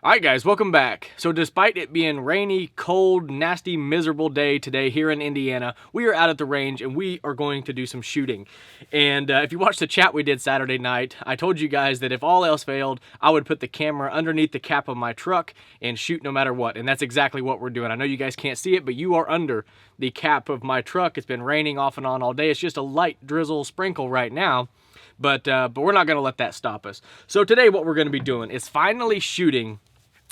Alright guys, welcome back. So despite it being rainy, cold, nasty, miserable day today here in Indiana, we are out at the range and we are going to do some shooting. And if you watched the chat we did Saturday night, I told you guys that if all else failed, I would put the camera underneath the cap of my truck and shoot no matter what. And that's exactly what we're doing. I know you guys can't see it, but you are under the cap of my truck. It's been raining off and on all day. It's just a light drizzle sprinkle right now. But we're not going to let that stop us. So today what we're going to be doing is finally shooting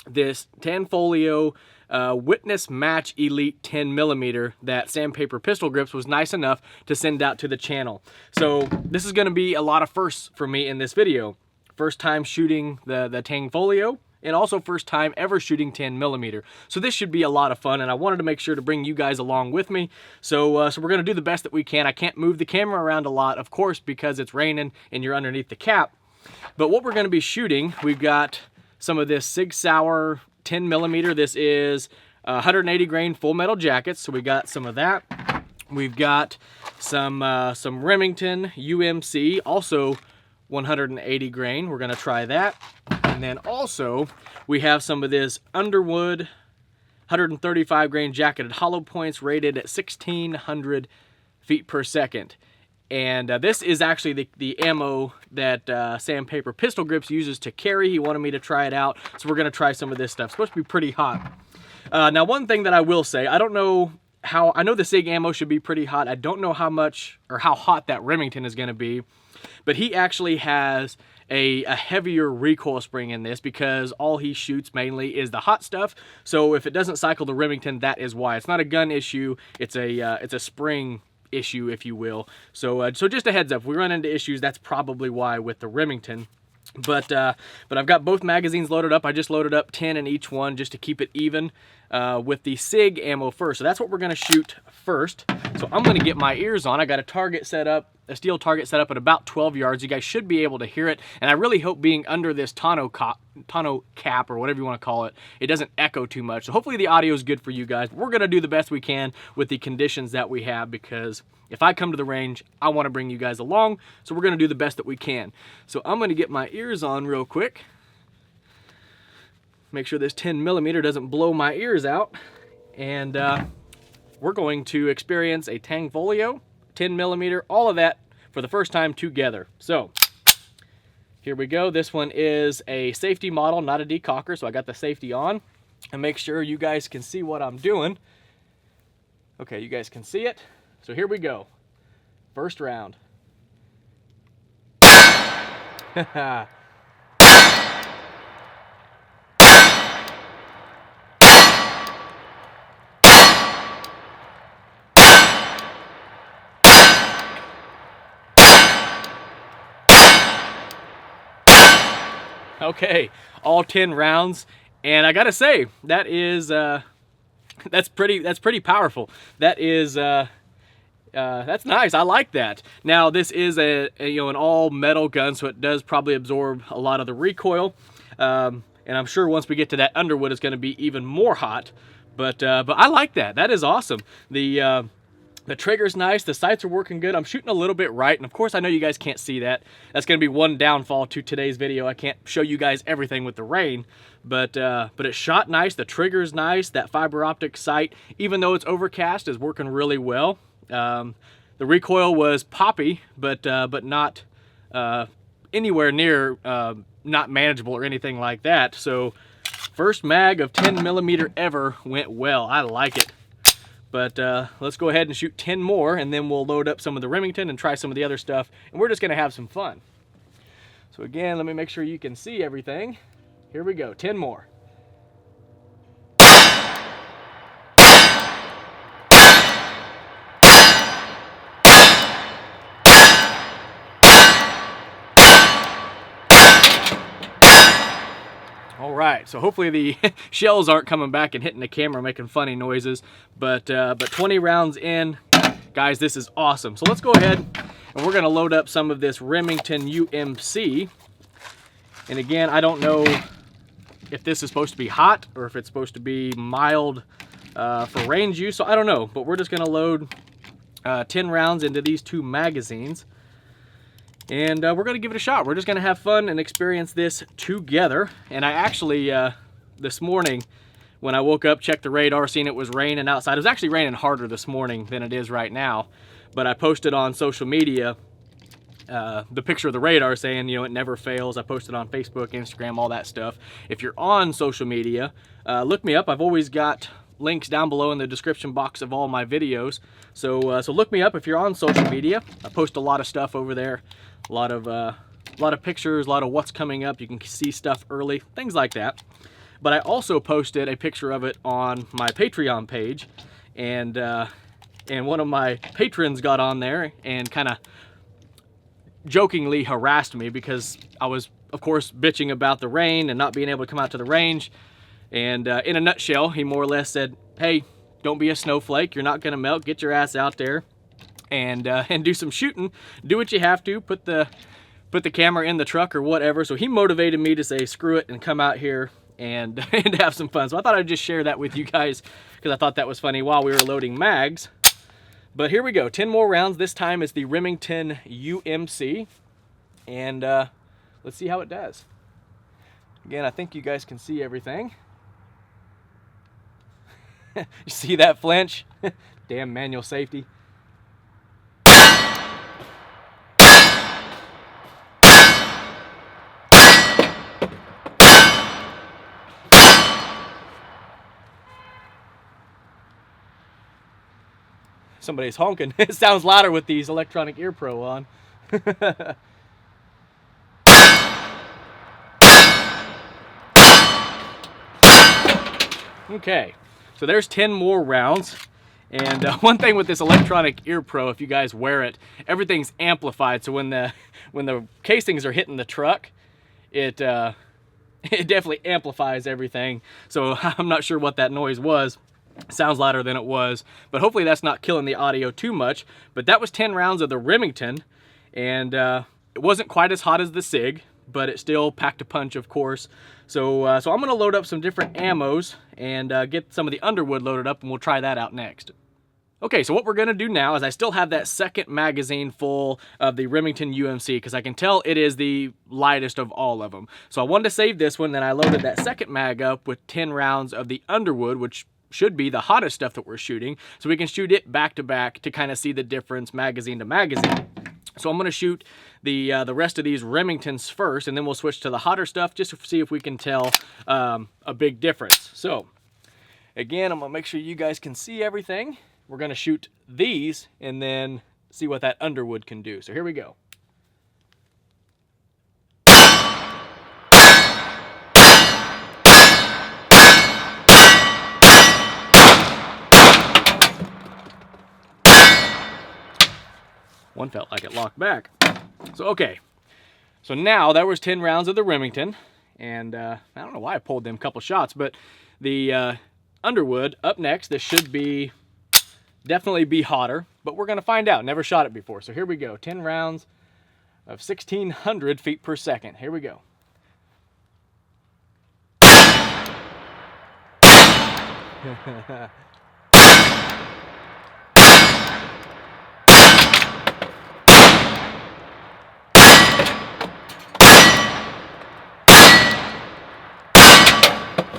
this Tanfoglio Witness Match Elite 10mm that Sandpaper Pistol Grips was nice enough to send out to the channel. So this is going to be a lot of firsts for me in this video. First time shooting the Tanfoglio, and also first time ever shooting 10mm. So this should be a lot of fun, and I wanted to make sure to bring you guys along with me. So we're going to do the best that we can. I can't move the camera around a lot, of course, because it's raining and you're underneath the cap. But what we're going to be shooting, we've got some of this Sig Sauer 10mm. This is 180 grain full metal jackets, so we got some of that. We've got some Remington UMC, also 180 grain. We're gonna try that. And then also we have some of this Underwood 135 grain jacketed hollow points rated at 1600 feet per second. And this is actually the ammo that Sandpaper Pistol Grips uses to carry. He wanted me to try it out, so we're going to try some of this stuff. It's supposed to be pretty hot. Now, one thing that I will say, I don't know how, I know the SIG ammo should be pretty hot. I don't know how much or how hot that Remington is going to be, but he actually has a heavier recoil spring in this because all he shoots mainly is the hot stuff. So if it doesn't cycle the Remington, that is why. It's not a gun issue. It's a spring issue, if you will. So just a heads up, if we run into issues, that's probably why with the Remington. But I've got both magazines loaded up. I just loaded up 10 in each one just to keep it even with the SIG ammo first. So that's what we're going to shoot first. So I'm going to get my ears on. I got a target set up, a steel target set up at about 12 yards. You guys should be able to hear it. And I really hope being under this tonneau cap or whatever you want to call it, it doesn't echo too much. So hopefully the audio is good for you guys. We're going to do the best we can with the conditions that we have, because if I come to the range, I want to bring you guys along. So we're going to do the best that we can. So I'm going to get my ears on real quick. Make sure this 10mm doesn't blow my ears out. And we're going to experience a Tanfoglio 10mm, all of that for the first time together. So here we go. This one is a safety model, not a decocker, so I got the safety on. And make sure you guys can see what I'm doing. Okay, you guys can see it. So here we go. First round. Okay, all 10 rounds, and I gotta say that is that's pretty powerful. That is that's nice. I like that. Now this is an all metal gun, so it does probably absorb a lot of the recoil. And I'm sure once we get to that Underwood, it's going to be even more hot. But I like that. That is awesome. The trigger's nice. The sights are working good. I'm shooting a little bit right, and of course I know you guys can't see that. That's going to be one downfall to today's video. I can't show you guys everything with the rain, but it shot nice. The trigger's nice. That fiber optic sight, even though it's overcast, is working really well. The recoil was poppy, but not anywhere near not manageable or anything like that. So first mag of 10mm ever went well. I like it. But let's go ahead and shoot 10 more, and then we'll load up some of the Remington and try some of the other stuff, and we're just going to have some fun. So again, let me make sure you can see everything. Here we go, 10 more. All right, so hopefully the shells aren't coming back and hitting the camera making funny noises, but 20 rounds in, guys, this is awesome. So let's go ahead and we're gonna load up some of this Remington UMC. And again, I don't know if this is supposed to be hot or if it's supposed to be mild for range use, so I don't know, but we're just gonna load 10 rounds into these two magazines. And we're going to give it a shot. We're just going to have fun and experience this together. And I actually this morning when I woke up, checked the radar, seen it was raining outside. It was actually raining harder this morning than it is right now, but I posted on social media the picture of the radar saying, you know, it never fails. I posted on Facebook, Instagram, all that stuff. If you're on social media, look me up. I've always got links down below in the description box of all my videos. So look me up if you're on social media. I post a lot of stuff over there, a lot of pictures, a lot of what's coming up. You can see stuff early, things like that. But I also posted a picture of it on my Patreon page, and one of my patrons got on there and kind of jokingly harassed me because I was, of course, bitching about the rain and not being able to come out to the range. And in a nutshell, he more or less said, hey, don't be a snowflake. You're not going to melt. Get your ass out there and do some shooting. Do what you have to. Put the camera in the truck or whatever. So he motivated me to say, screw it, and come out here and have some fun. So I thought I'd just share that with you guys because I thought that was funny while we were loading mags. But here we go, 10 more rounds. This time it's the Remington UMC, and let's see how it does. Again, I think you guys can see everything. You see that flinch? Damn manual safety. Somebody's honking. It sounds louder with these electronic ear pro on. Okay, so there's 10 more rounds. And one thing with this electronic ear pro, if you guys wear it, everything's amplified. So when the casings are hitting the truck, it definitely amplifies everything. So I'm not sure what that noise was. Sounds louder than it was, but hopefully that's not killing the audio too much. But that was 10 rounds of the Remington, and it wasn't quite as hot as the SIG, but it still packed a punch, of course. So I'm going to load up some different ammos and get some of the Underwood loaded up, and we'll try that out next. Okay, so what we're going to do now is I still have that second magazine full of the Remington UMC because I can tell it is the lightest of all of them. So I wanted to save this one, then I loaded that second mag up with 10 rounds of the Underwood, which should be the hottest stuff that we're shooting, so we can shoot it back to back to kind of see the difference magazine to magazine. So I'm going to shoot the rest of these Remingtons first, and then we'll switch to the hotter stuff just to see if we can tell a big difference. So again, I'm going to make sure you guys can see everything. We're going to shoot these and then see what that Underwood can do. So here we go. One felt like it locked back. So, okay. So now, that was 10 rounds of the Remington. And I don't know why I pulled them couple shots, but the Underwood up next. This should definitely be hotter, but we're going to find out. Never shot it before. So here we go. 10 rounds of 1,600 feet per second. Here we go.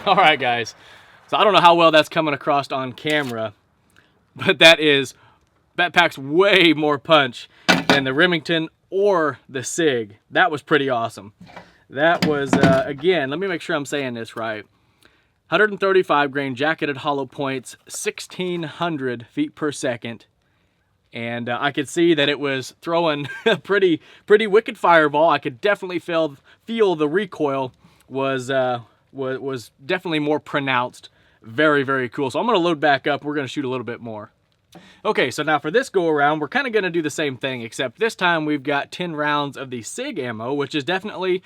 All right, guys. So I don't know how well that's coming across on camera, but that packs way more punch than the Remington or the SIG. That was pretty awesome. That was, again, let me make sure I'm saying this right. 135 grain jacketed hollow points, 1,600 feet per second. And I could see that it was throwing a pretty wicked fireball. I could definitely feel the recoil was definitely more pronounced. Very, very cool. So I'm going to load back up. We're going to shoot a little bit more. Okay, so now for this go around, we're kind of going to do the same thing, except this time we've got 10 rounds of the SIG ammo, which is definitely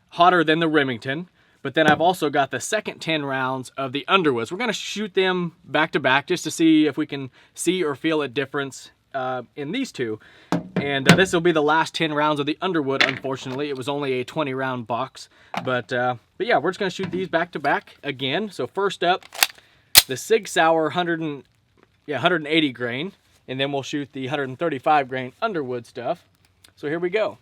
hotter than the Remington. But then I've also got the second 10 rounds of the Underwoods. We're going to shoot them back to back just to see if we can see or feel a difference in these two. And this will be the last 10 rounds of the Underwood, unfortunately. It was only a 20 round box. But yeah, we're just going to shoot these back to back again. So first up, the Sig Sauer 180 grain. And then we'll shoot the 135 grain Underwood stuff. So here we go.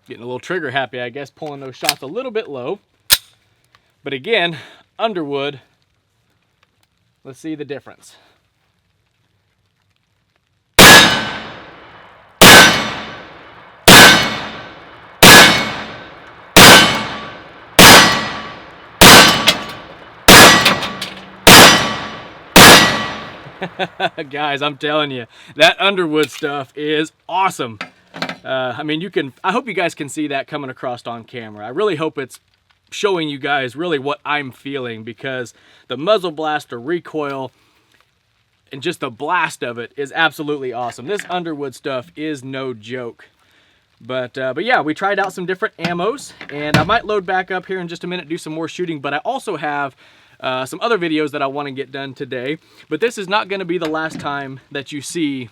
Getting a little trigger happy, I guess, pulling those shots a little bit low. But again, underwood, let's see the difference. Guys, I'm telling you, that underwood stuff is awesome. I mean, I hope you guys can see that coming across on camera. I really hope it's showing you guys really what I'm feeling, because the muzzle blast, the recoil, and just the blast of it is absolutely awesome. This underwood stuff is no joke. But yeah, we tried out some different ammos, and I might load back up here in just a minute, do some more shooting, but I also have some other videos that I want to get done today. But this is not going to be the last time that you see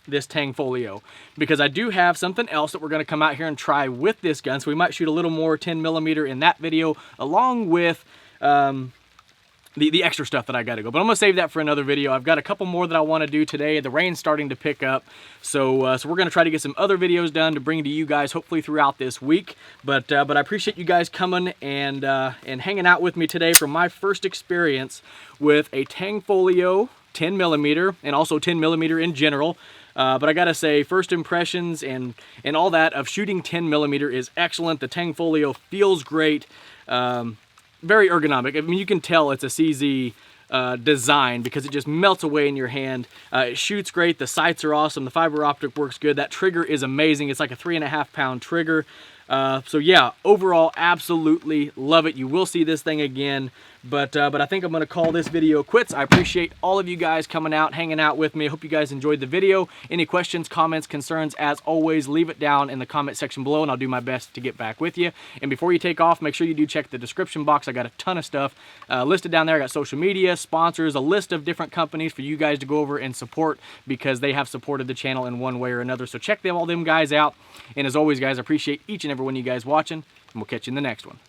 this Tanfoglio, because I do have something else that we're going to come out here and try with this gun. So we might shoot a little more 10mm in that video, along with the extra stuff that I got to go. But I'm going to save that for another video. I've got a couple more that I want to do today. The rain's starting to pick up, so we're going to try to get some other videos done to bring to you guys hopefully throughout this week. But I appreciate you guys coming and hanging out with me today for my first experience with a Tanfoglio 10mm, and also 10mm in general. But I gotta say, first impressions and all that of shooting 10mm is excellent. The Tanfoglio feels great. Very ergonomic. I mean, you can tell it's a CZ design because it just melts away in your hand. It shoots great. The sights are awesome. The fiber optic works good. That trigger is amazing. It's like a 3.5 pound trigger. So yeah, overall, absolutely love it. You will see this thing again, but I think I'm going to call this video quits. I appreciate all of you guys coming out, hanging out with me. I hope you guys enjoyed the video. Any questions, comments, concerns, as always, leave it down in the comment section below, and I'll do my best to get back with you. And before you take off, make sure you do check the description box. I got a ton of stuff listed down there. I got social media, sponsors, a list of different companies for you guys to go over and support, because they have supported the channel in one way or another. So check all them guys out. And as always, guys, I appreciate each and every one of you guys watching, and we'll catch you in the next one.